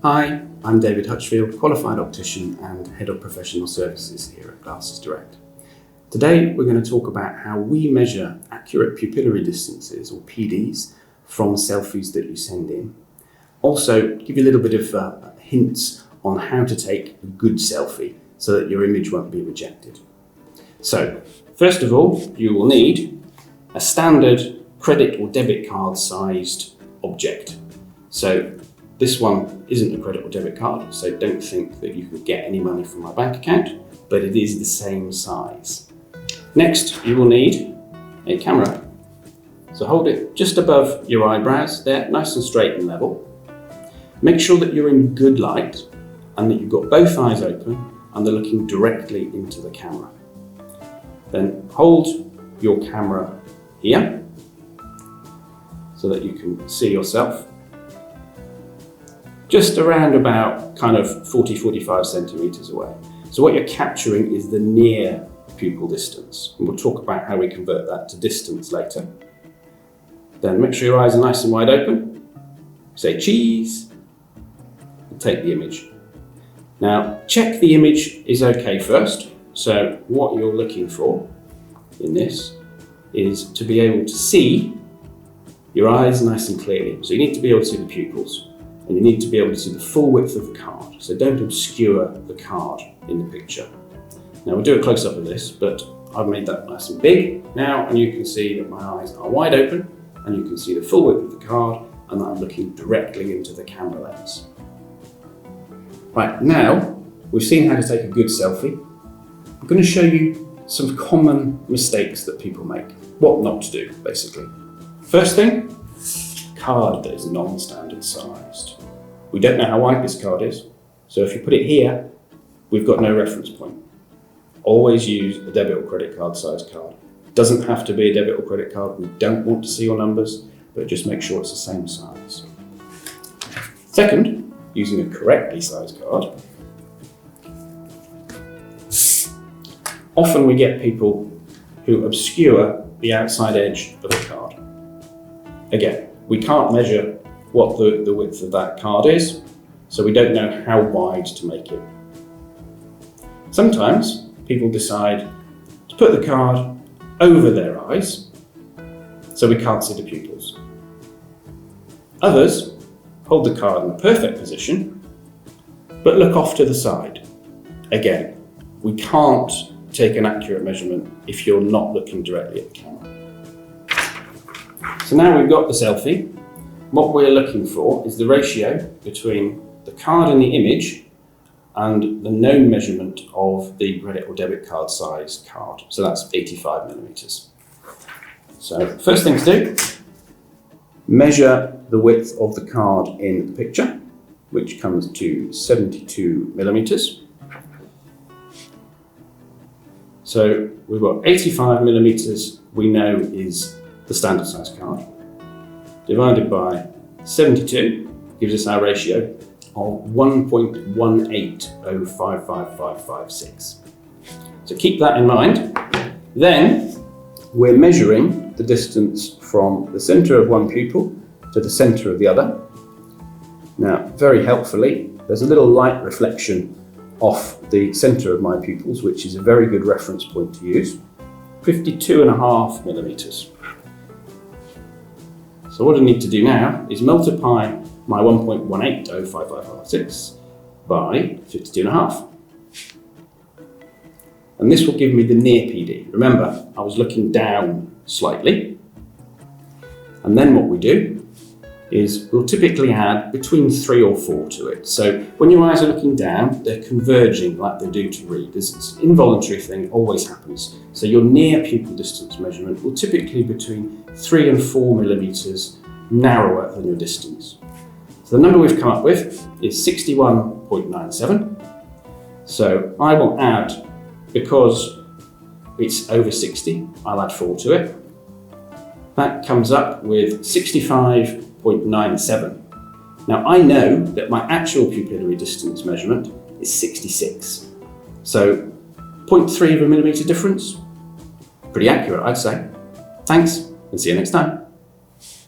Hi, I'm David Hutchfield, qualified optician and head of professional services here at Glasses Direct. Today we're going to talk about how we measure accurate pupillary distances, or PDs, from selfies that you send in. Also give you a little bit of hints on how to take a good selfie so that your image won't be rejected. So first of all, you will need a standard credit or debit card sized object. So this one isn't a credit or debit card, so don't think that you can get any money from my bank account, but it is the same size. Next, you will need a camera. So hold it just above your eyebrows there, nice and straight and level. Make sure that you're in good light and that you've got both eyes open and they're looking directly into the camera. Then hold your camera here so that you can see yourself. Just around about kind of 40-45 centimeters away. So what you're capturing is the near pupil distance, and we'll talk about how we convert that to distance later. Then make sure your eyes are nice and wide open. Say cheese, and take the image. Now check the image is okay first. So what you're looking for in this is to be able to see your eyes nice and clearly. So you need to be able to see the pupils. And you need to be able to see the full width of the card, so don't obscure the card in the picture. Now we'll do a close-up of this, but I've made that nice and big now, and you can see that my eyes are wide open, and you can see the full width of the card, and that I'm looking directly into the camera lens. Right, now we've seen how to take a good selfie. I'm going to show you some common mistakes that people make, what not to do, basically. First thing, card that is non-standard sized. We don't know how wide this card is, so if you put it here, we've got no reference point. Always use a debit or credit card sized card. It doesn't have to be a debit or credit card. We don't want to see your numbers, but just make sure it's the same size. Second, using a correctly sized card. Often we get people who obscure the outside edge of a card. Again, we can't measure what the width of that card is, so we don't know how wide to make it. Sometimes people decide to put the card over their eyes, so we can't see the pupils. Others hold the card in the perfect position, but look off to the side. Again, we can't take an accurate measurement if you're not looking directly at the camera. So now we've got the selfie. What we're looking for is the ratio between the card in the image and the known measurement of the credit or debit card size card. So that's 85 millimeters. So first thing to do, measure the width of the card in the picture, which comes to 72 millimeters. So we've got 85 millimeters we know is the standard size card, divided by 72 gives us our ratio of 1.180555556. So keep that in mind. Then we're measuring the distance from the centre of one pupil to the centre of the other. Now, very helpfully, there's a little light reflection off the centre of my pupils, which is a very good reference point to use, 52.5 millimeters. So what I need to do now is multiply my 1.1805556 by 52.5. And this will give me the near PD. Remember, I was looking down slightly. And then what we do is we'll typically add between 3 or 4 to it. So when your eyes are looking down, they're converging like they do to read. This is an involuntary thing, always happens. So your near pupil distance measurement will typically be between 3 and 4 millimeters narrower than your distance. So the number we've come up with is 61.97. So I will add, because it's over 60, I'll add 4 to it. That comes up with 65.97. Now I know that my actual pupillary distance measurement is 66. So 0.3 of a millimeter difference, pretty accurate I'd say. Thanks and see you next time.